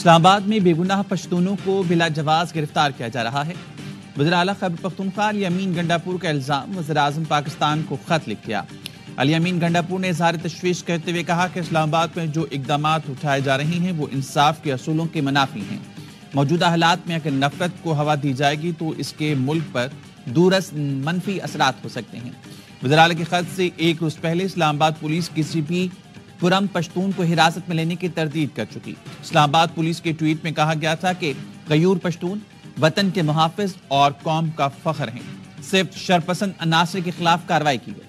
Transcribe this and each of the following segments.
اسلام آباد میں بے گناہ پشتونوں کو بلا جواز گرفتار کیا جا رہا ہے۔ وزیر اعلیٰ خیبر پختونخوا علی امین گنڈاپور کا الزام، وزیر اعظم پاکستان کو خط لکھ دیا۔ علی امین گنڈاپور نے اظہار تشویش کرتے ہوئے کہا کہ اسلام آباد میں جو اقدامات اٹھائے جا رہے ہیں وہ انصاف کے اصولوں کے منافی ہیں۔ موجودہ حالات میں اگر نفرت کو ہوا دی جائے گی تو اس کے ملک پر دورس منفی اثرات ہو سکتے ہیں۔ وزیر اعلیٰ کے خط سے ایک روز پہلے اسلام آباد پولیس کسی بھی پرم پشتون کو حراست میں لینے کی تردید کر چکی۔ اسلام آباد پولیس کے ٹویٹ میں کہا گیا تھا کہ غیور پشتون وطن کے محافظ اور قوم کا فخر ہیں۔ صرف شرپسند عناصر کے خلاف کارروائی کی گئی۔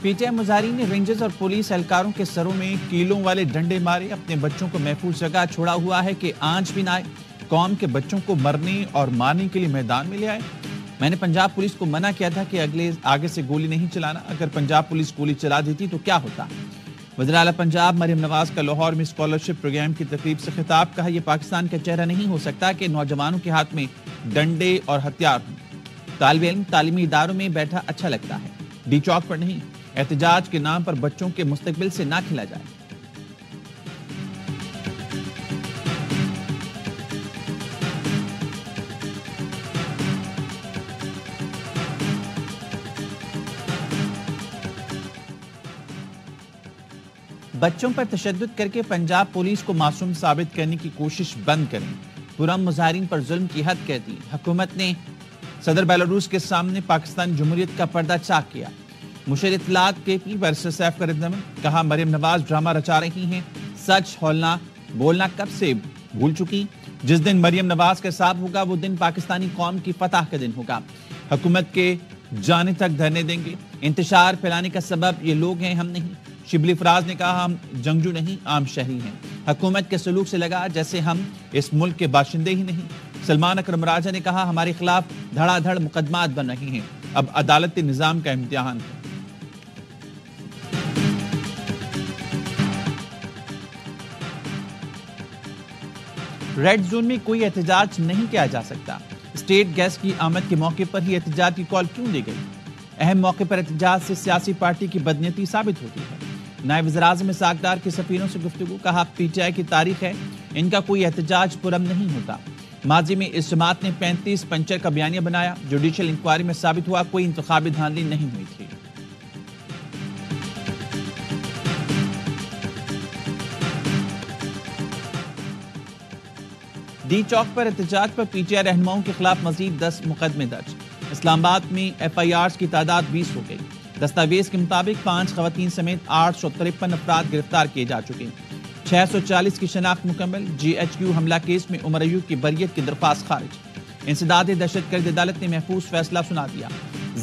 پی ٹی آئی مظاہرین نے رینجرز اور پولیس اہلکاروں کے سروں میں کیلوں والے ڈنڈے مارے، اپنے بچوں کو محفوظ جگہ چھوڑا ہوا ہے کہ آنچ بھی نہ آئے، قوم کے بچوں کو مرنے اور مارنے کے لیے میدان میں لے آئے۔ میں نے پنجاب پولیس کو منع کیا تھا کہ آگے سے گولی نہیں چلانا، اگر پنجاب پولیس گولی چلا دیتی تو کیا ہوتا۔ وزیر اعلیٰ پنجاب مریم نواز کا لاہور میں اسکالرشپ پروگرام کی تقریب سے خطاب، کہا یہ پاکستان کا چہرہ نہیں ہو سکتا کہ نوجوانوں کے ہاتھ میں ڈنڈے اور ہتھیار ہوں۔ طالب علم تعلیمی اداروں میں بیٹھا اچھا لگتا ہے، ڈی چوک پر نہیں۔ احتجاج کے نام پر بچوں کے مستقبل سے نہ کھیلا جائے۔ بچوں پر تشدد کر کے پنجاب پولیس کو معصوم ثابت کرنے کی کوشش بند کریں۔ پرم مظاہرین پر ظلم کی حد کہہ دی۔ حکومت نے صدر بیلاروس کے سامنے پاکستان جمہوریت کا پردہ چاک کیا۔ مشیر اطلاعات کے پی بیرسٹر سیف الدین کہا مریم نواز ڈرامہ رچا رہی ہیں، سچ بولنا کب سے بھول چکی۔ جس دن مریم نواز کا حساب ہوگا وہ دن پاکستانی قوم کی فتح کا دن ہوگا۔ حکومت کے جانے تک دھرنے دیں گے۔ انتشار پھیلانے کا سبب یہ لوگ ہیں، ہم نہیں۔ شبلی فراز نے کہا ہم جنگجو نہیں، عام شہری ہیں۔ حکومت کے سلوک سے لگا جیسے ہم اس ملک کے باشندے ہی نہیں۔ سلمان اکرم راجہ نے کہا ہمارے خلاف دھڑا دھڑ مقدمات بن رہے ہیں، اب عدالتی نظام کا امتحان ہے۔ ریڈ زون میں کوئی احتجاج نہیں کیا جا سکتا۔ اسٹیٹ گیس کی آمد کے موقع پر ہی احتجاج کی کال کیوں دی گئی؟ اہم موقع پر احتجاج سے سیاسی پارٹی کی بدنیتی ثابت ہوتی ہے۔ نائب وزیر اعظم اسحاق ڈار کے سفیروں سے گفتگو، کہا پی ٹی آئی کی تاریخ ہے، ان کا کوئی احتجاج پرم نہیں ہوتا۔ ماضی میں اس جماعت نے 35 پنچر کا بیانیہ بنایا، جوڈیشل انکوائری میں ثابت ہوا کوئی انتخابی دھاندلی نہیں ہوئی تھی۔ ڈی چوک پر احتجاج پر پی ٹی آئی رہنماؤں کے خلاف مزید 10 مقدمے درج۔ اسلام آباد میں ایف آئی آرز کی تعداد 20 ہو گئی۔ دستاویز کے مطابق 5 خواتین سمیت 853 افراد گرفتار کیے جا چکے ہیں۔ 640 کی شناخت مکمل۔ جی ایچ کیو حملہ کیس میں عمر ایوب کی بریت کی درخواست خارج۔ انسداد دہشت گرد عدالت نے محفوظ فیصلہ سنا دیا۔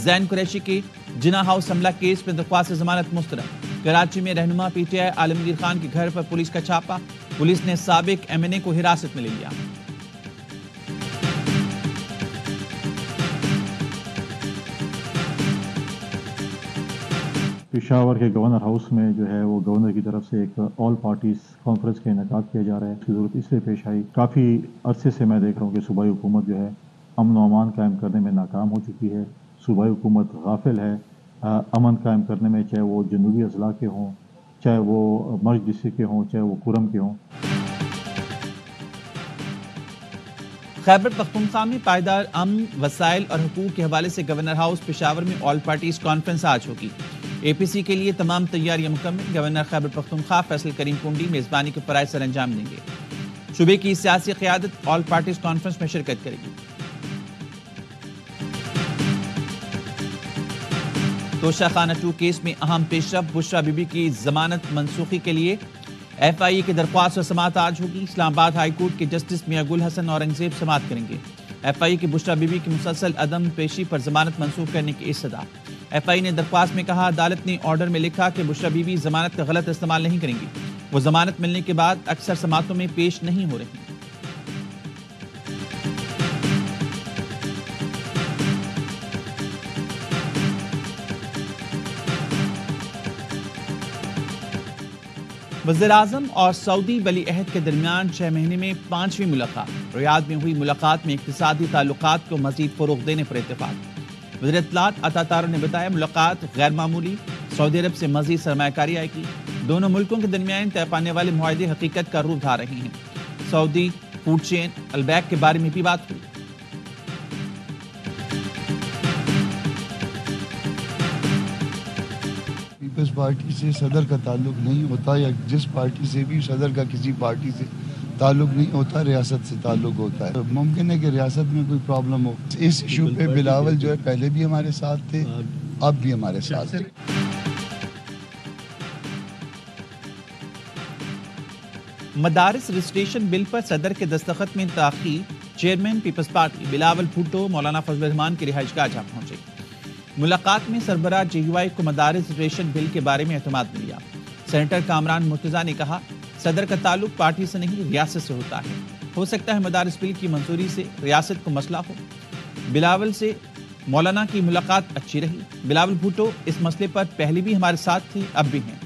زین قریشی کے جناح ہاؤس حملہ کیس میں درخواست ضمانت مسترد۔ کراچی میں رہنما پی ٹی آئی عالمگیر خان کے گھر پر پولیس کا چھاپا، پولیس نے سابق ایم این اے کو حراست میں لے لیا۔ پشاور کے گورنر ہاؤس میں جو ہے وہ گورنر کی طرف سے ایک آل پارٹیز کانفرنس کا انعقاد کیا جا رہا ہے۔ اس کی ضرورت اس لیے پیش آئی، کافی عرصے سے میں دیکھ رہا ہوں کہ صوبائی حکومت جو ہے امن و امان قائم کرنے میں ناکام ہو چکی ہے۔ صوبائی حکومت غافل ہے امن قائم کرنے میں، چاہے وہ جنوبی اضلاع کے ہوں، چاہے وہ مرج ڈسٹرکٹ کے ہوں، چاہے وہ کرم کے ہوں۔ خیبر پختونخوا میں پائیدار امن، وسائل اور حقوق کے حوالے سے گورنر ہاؤس پشاور میں آل پارٹیز کانفرنس آج ہوگی۔ اے پی سی کے لیے تمام تیاریاں مکمل۔ گورنر خیبر پختونخوا فیصل کریم کنڈی میزبانی کے فرائض سر انجام دیں گے۔ صوبے کی سیاسی قیادت آل پارٹیز کانفرنس میں شرکت کرے گی۔ توشہ خانہ 2 کیس میں اہم پیش رفت، بشرا بی بی کی ضمانت منسوخی کے لیے ایف آئی اے کی درخواست پر سماعت آج ہوگی۔ اسلام آباد ہائی کورٹ کے جسٹس میاں گل حسن اورنگزیب سماعت کریں گے۔ ایف آئی اے کی بشرا بی بی کی مسلسل عدم پیشی پر ضمانت منسوخ کرنے کی استدعا۔ ایف آئی اے نے درخواست میں کہا عدالت نے آرڈر میں لکھا کہ بشرا بی بی ضمانت کا غلط استعمال نہیں کریں گی، وہ ضمانت ملنے کے بعد اکثر سماعتوں میں پیش نہیں ہو رہی۔ وزیر اعظم اور سعودی ولی عہد کے درمیان 6 مہینے میں 5ویں ملاقات۔ ریاض میں ہوئی ملاقات میں اقتصادی تعلقات کو مزید فروغ دینے پر اتفاق۔ وزیر اطلاعات عطا تارو نے بتایا ملاقات غیر معمولی، سعودی عرب سے مزید سرمایہ کاری آئے گی، دونوں ملکوں کے درمیان طے پانے والے معاہدے حقیقت کا روپ دھا رہے ہیں۔ سعودی فوڈ چین البیک کے بارے میں بھی بات ہوئی۔ پیپلز پارٹی سے صدر کا تعلق نہیں ہوتا، یا جس پارٹی سے بھی صدر کا کسی پارٹی سے تعلق نہیں ہوتا، ریاست سے تعلق ہوتا ہے۔ ممکن ہے کہ ریاست میں کوئی پرابلم ہو۔ اس ایشو پہ بلاول جو ہے پہلے بھی ہمارے ساتھ تھے، اب بھی ہمارے ساتھ تھے۔ مدارس رجسٹریشن بل پر صدر کے دستخط میں تاخیر، chairman peoples party Bilawal Bhutto Maulana Fazal الرحمان کی رہائش گاہ جا پہنچے۔ ملاقات میں سربراہ جے یو آئی کو مدارس رجسٹریشن بل کے بارے میں اعتماد ملیا۔ سینیٹر کامران مرتضیٰ نے کہا صدر کا تعلق پارٹی سے نہیں ریاست سے ہوتا ہے، ہو سکتا ہے مدارس بل کی منظوری سے ریاست کو مسئلہ ہو۔ بلاول سے مولانا کی ملاقات اچھی رہی۔ بلاول بھٹو اس مسئلے پر پہلے بھی ہمارے ساتھ تھے، اب بھی ہیں۔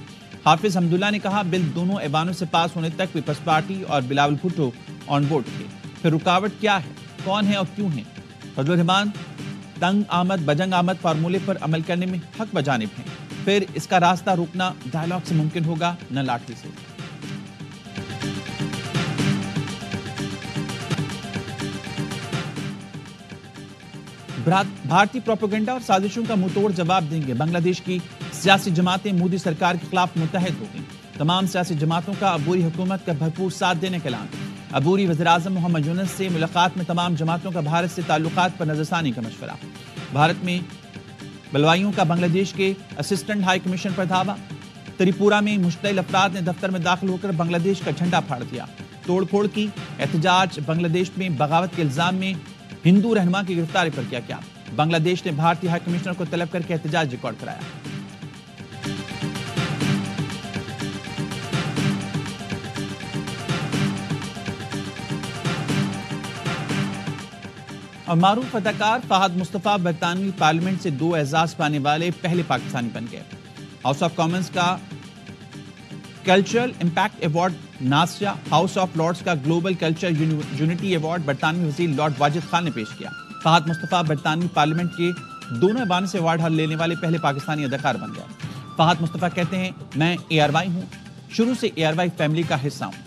حافظ حمداللہ نے کہا بل دونوں ایوانوں سے پاس ہونے تک پیپلز پارٹی اور بلاول بھٹو آن بورڈ تھے، پھر رکاوٹ کیا ہے، کون ہے اور کیوں ہے؟ فضل الرحمان تنگ آمد بجنگ آمد فارمولے پر عمل کرنے میں حق بجانب ہیں، پھر اس کا راستہ روکنا ڈائیلاگ سے ممکن ہوگا نہ لاٹھی سے۔ بھارتی پروپیگنڈا اور سازشوں کا منہ توڑ جواب دیں گے، بنگلہ دیش کی سیاسی جماعتیں مودی سرکار کے خلاف متحد ہو گئیں، تمام سیاسی جماعتوں کا عبوری حکومت کا بھرپور ساتھ دینے کا اعلان۔ عبوری وزیراعظم محمد یونس سے ملاقات میں تمام جماعتوں کا بھارت سے تعلقات پر نظر ثانی کا مشورہ۔ بھارت میں بلوائیوں کا بنگلہ دیش کے اسسٹنٹ ہائی کمیشن پر دھاوا۔ تریپورہ میں مشتعل افراد نے دفتر میں داخل ہو کر بنگلہ دیش کا جھنڈا پھاڑ دیا، توڑ پھوڑ کی۔ احتجاج بنگلہ دیش میں بغاوت کے الزام میں ہندو رہنما کی گرفتاری پر کیا بنگلہ دیش نے بھارتی ہائی کمشنر کو طلب کر کے احتجاج ریکارڈ کرایا۔ اور معروف اداکار فہد مصطفیٰ برطانوی پارلیمنٹ سے 2 اعزاز پانے والے پہلے پاکستانی بن گئے۔ ہاؤس آف کامنز کا کلچرل امپیکٹ ایوارڈ ناسیا، ہاؤس آف لارڈز کا گلوبل کلچر یونٹی ایوارڈ برطانوی وزیر لارڈ واجد خان نے پیش کیا۔ فہد مصطفیٰ برطانوی پارلیمنٹ کے دونوں ایوانوں سے ایوارڈ لینے والے پہلے پاکستانی اداکار بن گئے۔ فہد مصطفیٰ کہتے ہیں میں ARY ہوں، شروع سے ARY فیملی کا حصہ ہوں۔